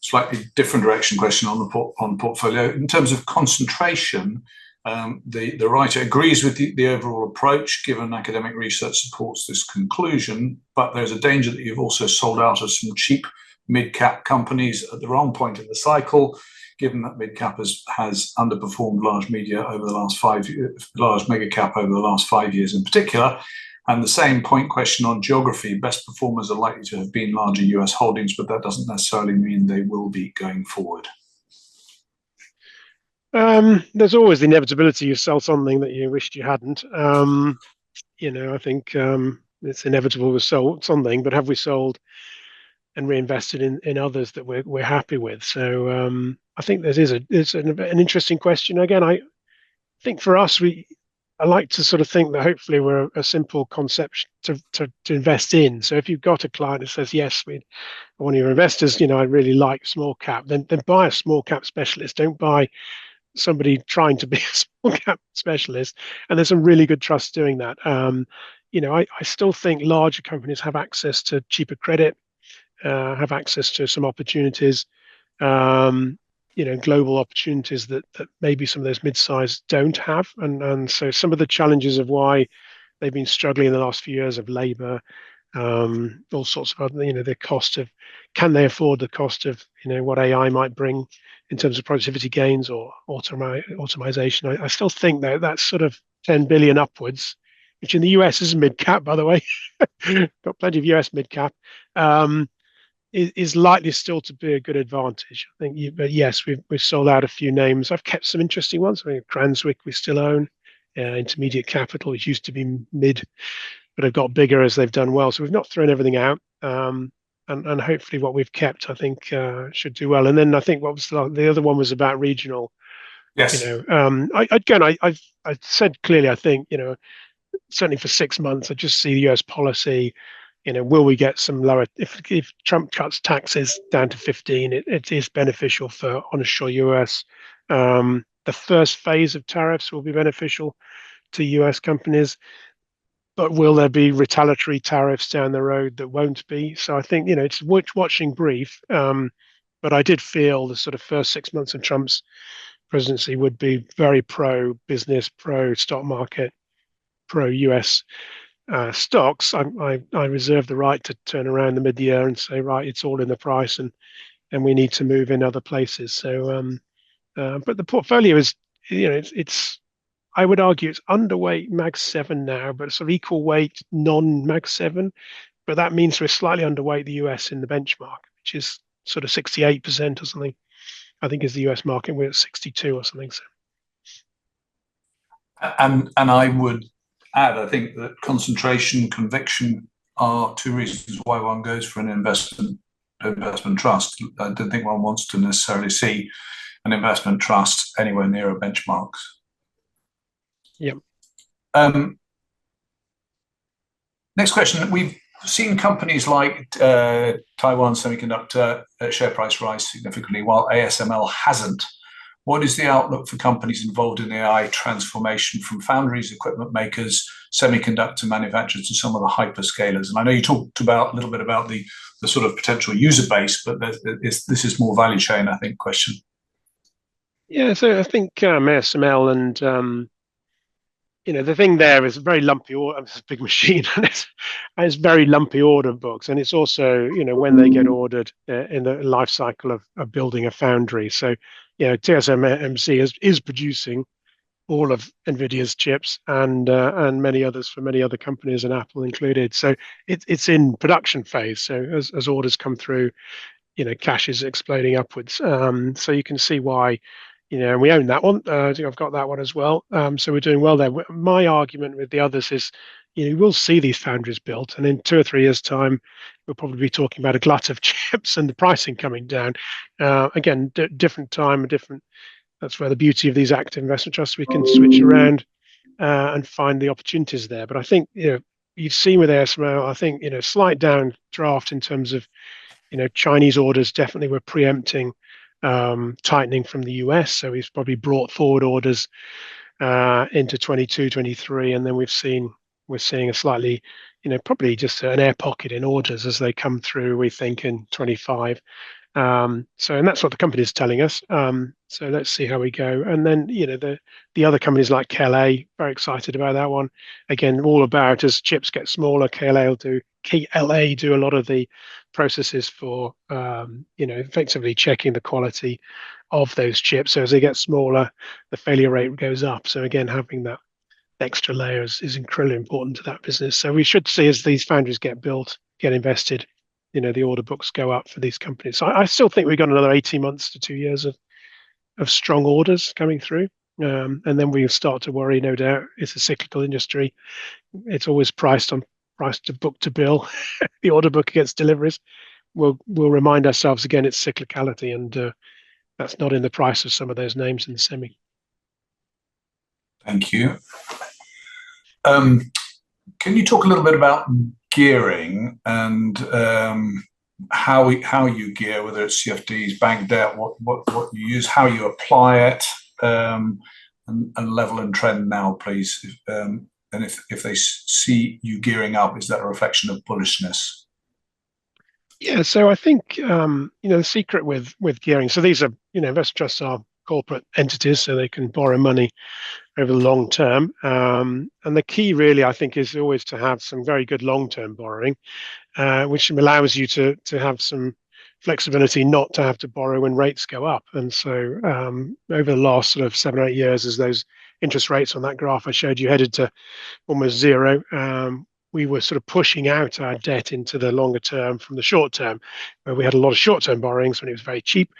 Slightly different direction question on the portfolio. In terms of concentration, the writer agrees with the overall approach, given academic research supports this conclusion, but there's a danger that you've also sold out of some cheap mid-cap companies at the wrong point in the cycle, given that mid-cap has underperformed large media over the last 5 years, large mega cap over the last 5 years in particular. And the same point question on geography. Best performers are likely to have been larger US holdings, but that doesn't necessarily mean they will be going forward. There's always the inevitability you sell something that you wished you hadn't. I think it's inevitable to sell something, but have we sold and reinvested in others that we're happy with? So I think it's an interesting question. Again, I think for us, I like to sort of think that hopefully we're a simple concept to invest in. So if you've got a client that says, yes, one of your investors, I really like small cap, then buy a small cap specialist. Don't buy somebody trying to be a small cap specialist. And there's some really good trusts doing that. I still think larger companies have access to cheaper credit, have access to some opportunities. Global opportunities that maybe some of those mid-sized don't have. And so some of the challenges of why they've been struggling in the last few years of labor, all sorts of other, the cost of, can they afford the cost of, what AI might bring in terms of productivity gains or automation. I still think that's sort of 10 billion upwards, which in the US is mid-cap, by the way. Got plenty of US mid-cap. Is likely still to be a good advantage, I think. But yes, we've sold out a few names. I've kept some interesting ones. Cranswick we still own. Intermediate Capital, which used to be mid, but have got bigger as they've done well. So we've not thrown everything out. And hopefully what we've kept, I think, should do well. And then I think what was the other one was about regional. Yes. I said clearly, I think, certainly for 6 months, I just see the US policy. Will we get some lower? If Trump cuts taxes down to 15, it is beneficial for onshore US. The first phase of tariffs will be beneficial to US companies, but will there be retaliatory tariffs down the road that won't be? So I think it's watching brief. But I did feel the sort of first 6 months of Trump's presidency would be very pro business, pro stock market, pro US. Stocks, I reserve the right to turn around the mid-year and say, right, it's all in the price, and we need to move in other places. So, but the portfolio is, it's I would argue it's underweight Mag 7 now, but sort of equal weight non-Mag 7. But that means we're slightly underweight the US in the benchmark, which is sort of 68% or something. I think is the US market. We're at 62 or something. So. And I would add, I think that concentration, conviction are 2 reasons why one goes for an investment trust. I don't think one wants to necessarily see an investment trust anywhere near a benchmarks. Yep. Next question. We've seen companies like Taiwan Semiconductor share price rise significantly, while ASML hasn't. What is the outlook for companies involved in AI transformation from foundries, equipment makers, semiconductor manufacturers to some of the hyperscalers? And I know you talked about a little bit about the sort of potential user base, but this is more value chain, I think, question. Yeah, so I think ASML and the thing there is very lumpy. It's a big machine, and it's very lumpy order books, and it's also when they get ordered in the life cycle of building a foundry. So TSMC is producing all of NVIDIA's chips and many others for many other companies, and Apple included. So it's in production phase. So as orders come through, cash is exploding upwards. So you can see why. We own that one. I think I've got that one as well. So we're doing well there. My argument with the others is, we'll see these foundries built, and in 2 or 3 years' time, we'll probably be talking about a glut of chips and the pricing coming down. Again, different time, different. That's where the beauty of these active investment trusts, we can switch around and find the opportunities there. But I think you've seen with ASML, I think slight downdraft in terms of Chinese orders definitely were preempting tightening from the US. So he's probably brought forward orders into 22, 23, and then we're seeing a slightly, probably just an air pocket in orders as they come through, we think, in 25. And that's what the company is telling us. So let's see how we go. And then, the other companies like KLA, very excited about that one. Again, all about as chips get smaller, KLA do a lot of the processes for, effectively checking the quality of those chips. So as they get smaller, the failure rate goes up. So again, having that extra layers is incredibly important to that business. So we should see as these foundries get built, get invested, the order books go up for these companies. So I still think we've got another 18 months to 2 years of strong orders coming through. And then we start to worry, no doubt. It's a cyclical industry. It's always price to book to bill, the order book against deliveries. We'll remind ourselves again, it's cyclicality, and that's not in the price of some of those names in the semi. Thank you. Can you talk a little bit about gearing and how you gear, whether it's CFDs, bank debt, what you use, how you apply it, and level and trend now, please. And if they see you gearing up, is that a reflection of bullishness? Yeah, so I think the secret with gearing. So these are investor trusts are corporate entities, so they can borrow money over the long term. And the key, really, I think, is always to have some very good long-term borrowing, which allows you to have some flexibility not to have to borrow when rates go up. And so over the last sort of 7 or 8 years, as those interest rates on that graph I showed you headed to almost zero, we were sort of pushing out our debt into the longer term from the short term, where we had a lot of short-term borrowings when it was very cheap.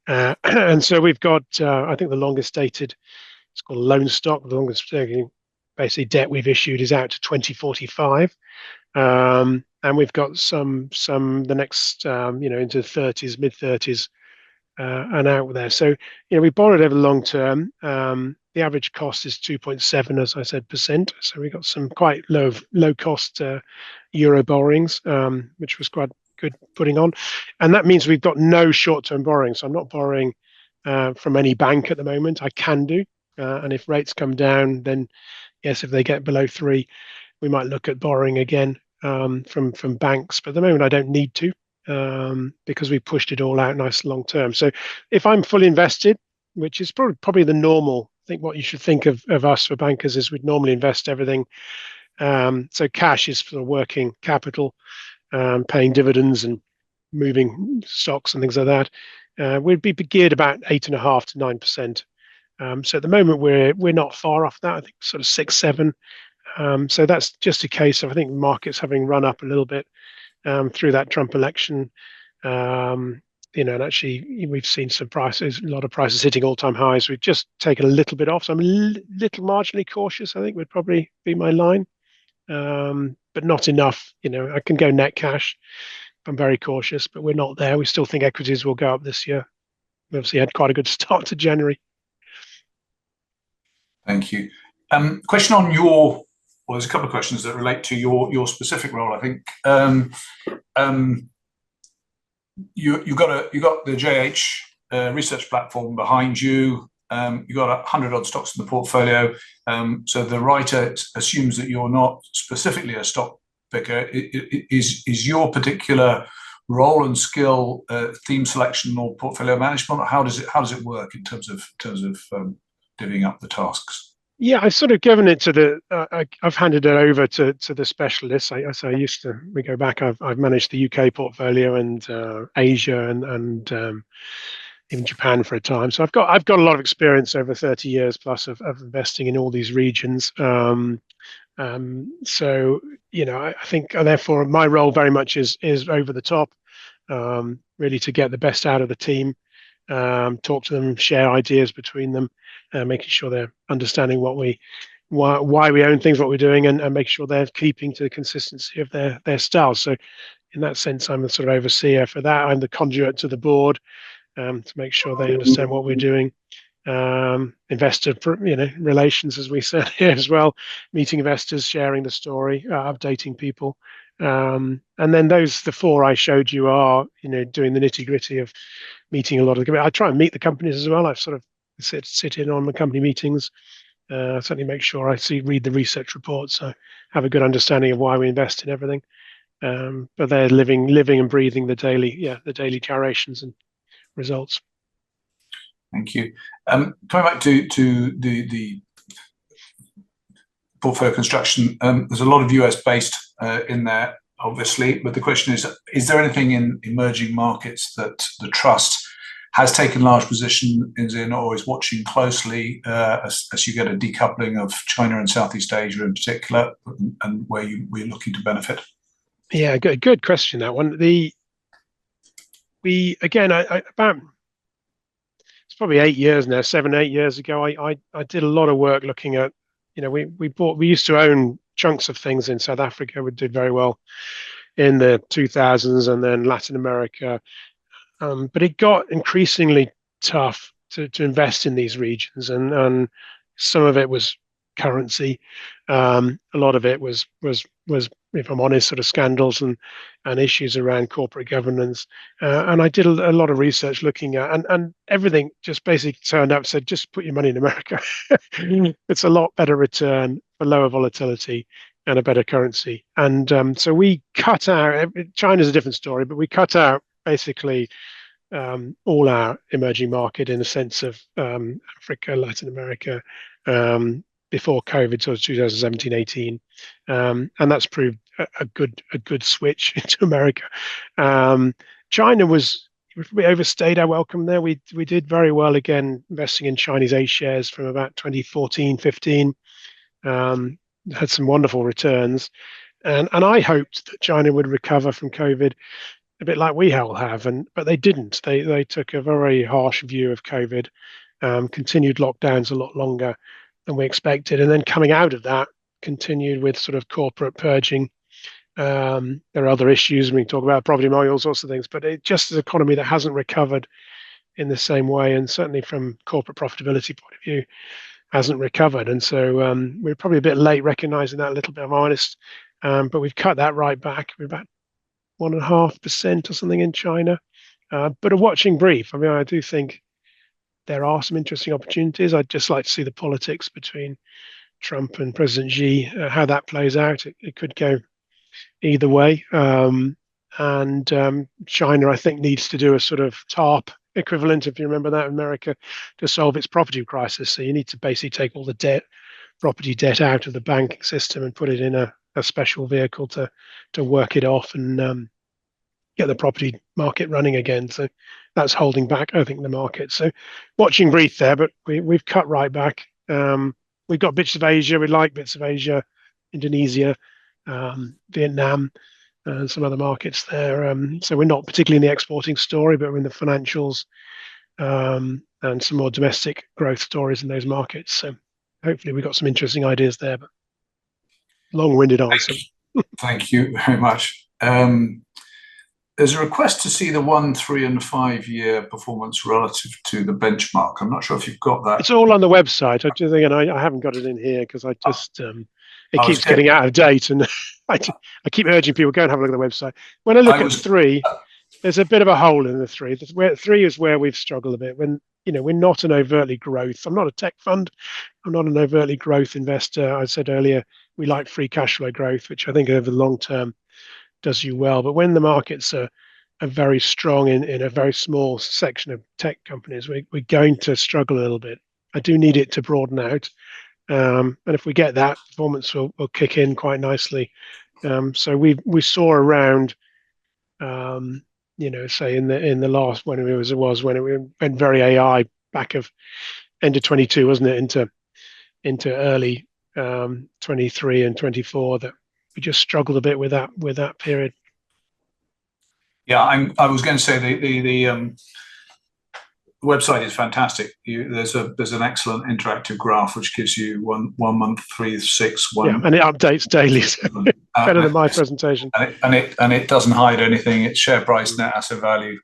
And so we've got, I think, the longest dated, it's called loan stock, the longest basically debt we've issued is out to 2045. And we've got some the next, into 30s, mid 30s, and out there. So, we borrowed over the long term. The average cost is 2.7, as I said, percent. So we got some quite low cost euro borrowings, which was quite good putting on. And that means we've got no short-term borrowing. So I'm not borrowing from any bank at the moment. I can do. And if rates come down, then yes, if they get below 3, we might look at borrowing again from banks. But at the moment, I don't need to because we pushed it all out nice long term. So if I'm fully invested, which is probably the normal, I think what you should think of us for bankers is we'd normally invest everything. So cash is for working capital, paying dividends and moving stocks and things like that. We'd be geared about 8.5 to 9%. So at the moment we're not far off that. I think sort of 6, 7. So that's just a case of, I think, markets having run up a little bit through that Trump election. And actually we've seen some prices, a lot of prices hitting all-time highs. We've just taken a little bit off. So I'm a little marginally cautious, I think would probably be my line. But not enough. I can go net cash. I'm very cautious, but we're not there. We still think equities will go up this year. We obviously had quite a good start to January. Thank you. Question on your Well, there's a couple of questions that relate to your specific role. I think you got the JH research platform behind you. You've got 100 odd stocks in the portfolio. So the writer assumes that you're not specifically a stock picker. Is your particular role and skill theme selection or portfolio management, or how does it work in terms of divvying up the tasks? Yeah, I've sort of given it to I've handed it over to the specialists. We go back. I've managed the UK portfolio and Asia and even Japan for a time. So I've got a lot of experience over 30 years plus of investing in all these regions. So I think therefore my role very much is over the top, really to get the best out of the team, talk to them, share ideas between them, making sure they're understanding why we own things, what we're doing, and making sure they're keeping to the consistency of their style. So in that sense, I'm the sort of overseer for that. I'm the conduit to the board, to make sure they understand what we're doing. Investor relations, as we said here as well, meeting investors, sharing the story, updating people. And then the four I showed you are doing the nitty gritty of meeting a lot of I try and meet the companies as well. I sort of sit in on the company meetings, certainly make sure I read the research reports, so have a good understanding of why we invest in everything. But they're living and breathing the daily gyrations and results. Thank you. Coming back to the portfolio construction, there's a lot of US based in there, obviously, but the question is there anything in emerging markets that the trust has taken large position in or is watching closely as you get a decoupling of China and Southeast Asia in particular, and where we're looking to benefit? Yeah, good question, that one. About it's probably 8 years now, 7-8 years ago, I did a lot of work looking at, we used to own chunks of things in South Africa. We did very well in the 2000s, and then Latin America. But it got increasingly tough to invest in these regions, and some of it was currency. A lot of it was, if I'm honest, sort of scandals and issues around corporate governance. And I did a lot of research looking at, and everything just basically turned up, said, just put your money in America. It's a lot better return for lower volatility and a better currency. And so we cut out, China's a different story, but we cut out basically all our emerging market in the sense of Africa, Latin America, before COVID, so 2017-18, and that's proved a good switch into America. China we overstayed our welcome there. We did very well again investing in Chinese A shares from about 2014-15. Had some wonderful returns, and I hoped that China would recover from COVID a bit like we all have, but they didn't. They took a very harsh view of COVID, continued lockdowns a lot longer than we expected, and then coming out of that, continued with sort of corporate purging. There are other issues. We can talk about property market, all sorts of things, but it just is an economy that hasn't recovered in the same way, and certainly from corporate profitability point of view, hasn't recovered. And so we're probably a bit late recognizing that, a little bit, if I'm honest, but we've cut that right back. We're about 1.5% or something in China, but a watching brief. I mean, I do think there are some interesting opportunities. I'd just like to see the politics between Trump and President Xi, how that plays out. It could go either way. And China, I think, needs to do a sort of TARP equivalent, if you remember that, in America, to solve its property crisis. So you need to basically take all the property debt out of the banking system and put it in a special vehicle to work it off and get the property market running again. So that's holding back, I think, the market. So watching brief there, but we've cut right back. We've got bits of Asia. We like bits of Asia, Indonesia, Vietnam, and some other markets there. So we're not particularly in the exporting story, but we're in the financials, and some more domestic growth stories in those markets. So hopefully we've got some interesting ideas there, but long-winded answer. Thank you very much. there's a request to see the 1, 3, and 5 year performance relative to the benchmark. I'm not sure if you've got that. It's all on the website. I just think, and I haven't got it in here because I just it I was keeps getting out of date, and I keep urging people go and have a look at the website. When I look at 3, there's a bit of a hole in the 3. Where 3 is where we've struggled a bit. When we're not an overtly growth. I'm not a tech fund. I'm not an overtly growth investor. I said earlier we like free cash flow growth, which I think over the long term does you well. But when the markets are very strong in a very small section of tech companies, we're going to struggle a little bit. I do need it to broaden out. And if we get that, performance will kick in quite nicely. So we saw around, say in the last when it went very AI back of end of 22, wasn't it, into early 23 and 24, that we just struggled a bit with that period. Yeah, I was going to say the website is fantastic. There's an excellent interactive graph which gives you one month, 3, 6, 1. Yeah, and it updates daily. So better than my presentation. And it doesn't hide anything. It's share price, net asset value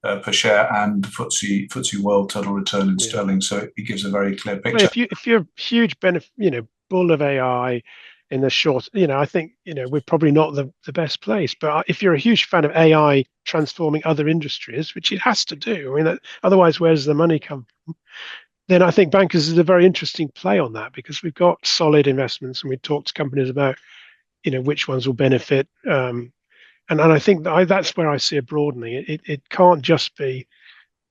per share, and FTSE World total return in sterling. So it gives a very clear picture. If you're a huge bull of AI in the short, I think we're probably not the best place. But if you're a huge fan of AI transforming other industries, which it has to do, I mean, otherwise where's the money come from? Then I think bankers is a very interesting play on that, because we've got solid investments and we talk to companies about which ones will benefit. And I think that's where I see a broadening. It can't just be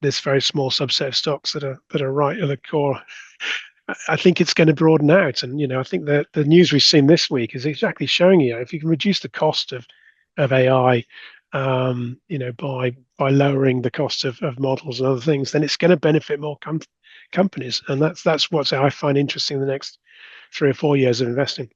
this very small subset of stocks that are right at the core. I think it's going to broaden out, and I think that the news we've seen this week is exactly showing if you can reduce the cost of AI, by lowering the cost of models and other things, then it's going to benefit more companies, and that's what I find interesting in the next 3 or 4 years of investing.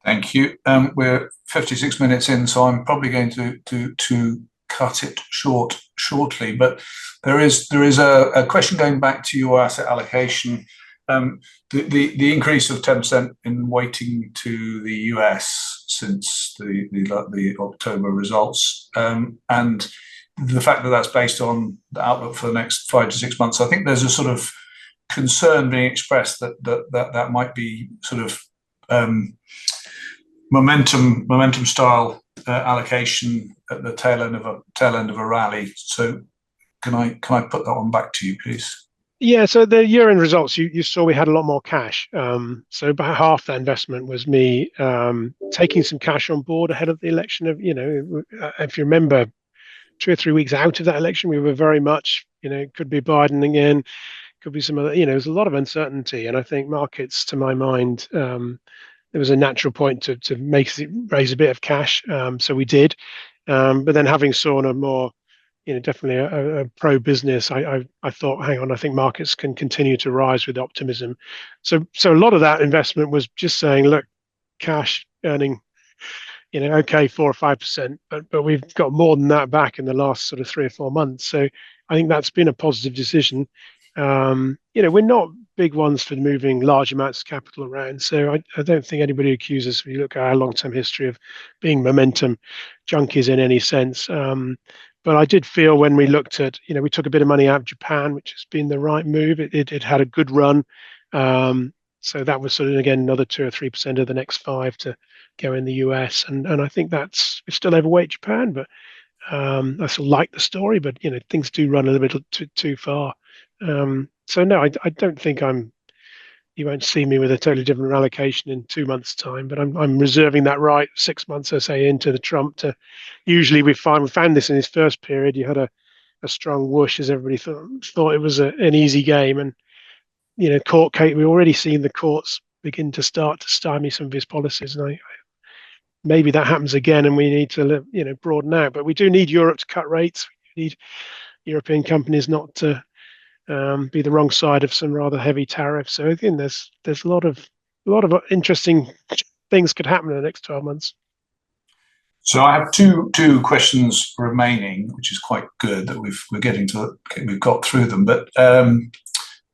Thank you. We're 56 minutes in, so I'm probably going to cut it shortly. But there is a question going back to your asset allocation. The increase of 10% in weighting to the US since the October results, and the fact that that's based on the outlook for the next 5 to 6 months. I think there's a sort of concern being expressed that might be sort of momentum style allocation at the tail end of a rally. So can I put that one back to you, please? Yeah, so the year-end results, you saw we had a lot more cash. So about half that investment was me taking some cash on board ahead of the election. If you remember, 2 or 3 weeks out of that election, we were very much, it could be Biden again, could be some other, there's a lot of uncertainty. And I think markets, to my mind, there was a natural point to raise a bit of cash. So we did. But then having saw a more, definitely a pro business, I thought, hang on, I think markets can continue to rise with optimism. So a lot of that investment was just saying, look, cash earning, okay, 4 or 5%, but we've got more than that back in the last sort of 3 or 4 months. So I think that's been a positive decision. We're not big ones for moving large amounts of capital around. So I don't think anybody accuses us, when you look at our long-term history, of being momentum junkies in any sense. But I did feel when we looked at, we took a bit of money out of Japan, which has been the right move. It had a good run. So that was sort of, again, another 2 or 3% of the next 5 to go in the US. And I think we're still overweight Japan, but I still like the story, but things do run a little bit too far. So no, I don't think you won't see me with a totally different allocation in 2 months' time, but I'm reserving that right 6 months, I say, into the Trump. Usually we found this in his first period. You had a strong whoosh, as everybody thought it was an easy game, and court case. We've already seen the courts begin to stymie some of his policies, and maybe that happens again, and we need to broaden out. But we do need Europe to cut rates. We need European companies not to be the wrong side of some rather heavy tariffs. So again, there's a lot of interesting things could happen in the next 12 months. So I have two questions remaining, which is quite good that we've got through them. But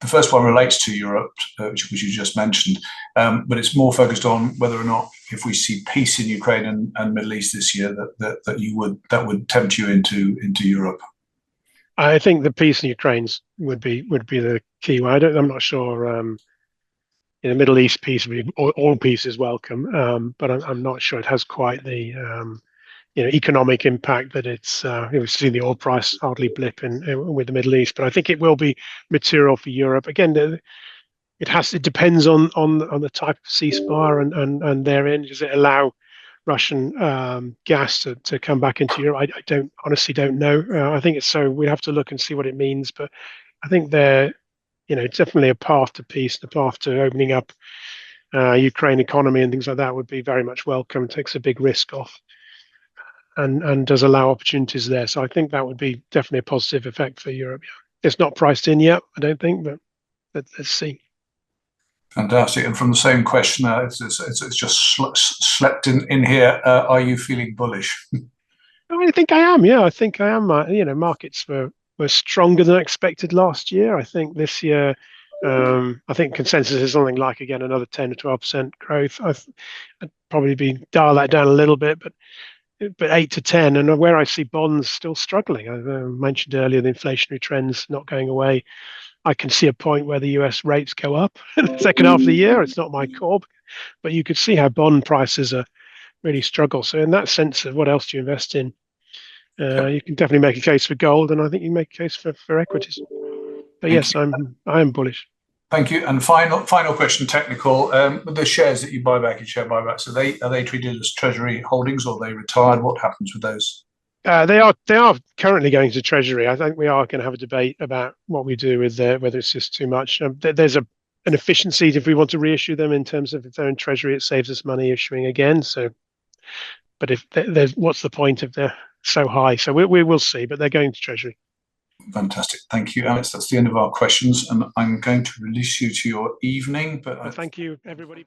The first one relates to Europe, which you just mentioned, but it's more focused on whether or not, if we see peace in Ukraine and Middle East this year, that would tempt you into Europe. I think the peace in Ukraine would be the key one. I'm not sure. In the Middle East, peace would be, all peace is welcome, but I'm not sure it has quite the economic impact that it's. We've seen the oil price hardly blip with the Middle East, but I think it will be material for Europe. Again, it depends on the type of ceasefire and therein. Does it allow Russian gas to come back into Europe? I honestly don't know. I think it's so we have to look and see what it means. But I think it's definitely a path to peace, the path to opening up Ukraine economy and things like that would be very much welcome. It takes a big risk off and does allow opportunities there. So I think that would be definitely a positive effect for Europe. Yeah. It's not priced in yet, I don't think, but let's see. Fantastic. And from the same question, it's just slept in here. Are you feeling bullish? I think I am. Yeah, I think I am. Markets were stronger than expected last year. I think this year, I think consensus is something like, again, another 10 to 12% growth. I'd probably dial that down a little bit, but 8 to 10. And where I see bonds still struggling, I mentioned earlier the inflationary trends not going away. I can see a point where the US rates go up in the second half of the year. It's not my call, but you could see how bond prices are really struggle. So in that sense of what else do you invest in, you can definitely make a case for gold, and I think you can make a case for equities. But yes, I am bullish. Thank you. And final question, technical. The shares that you buy back in share buybacks, are they treated as treasury holdings, or are they retired? What happens with those? They are currently going to Treasury. I think we are going to have a debate about what we do with whether it's just too much. There's an efficiency if we want to reissue them in terms of if they're in Treasury, it saves us money issuing again. So, but if there's what's the point if they're so high? So we will see, but they're going to Treasury. Fantastic. Thank you, Alex. That's the end of our questions, and I'm going to release you to your evening. But thank you, everybody.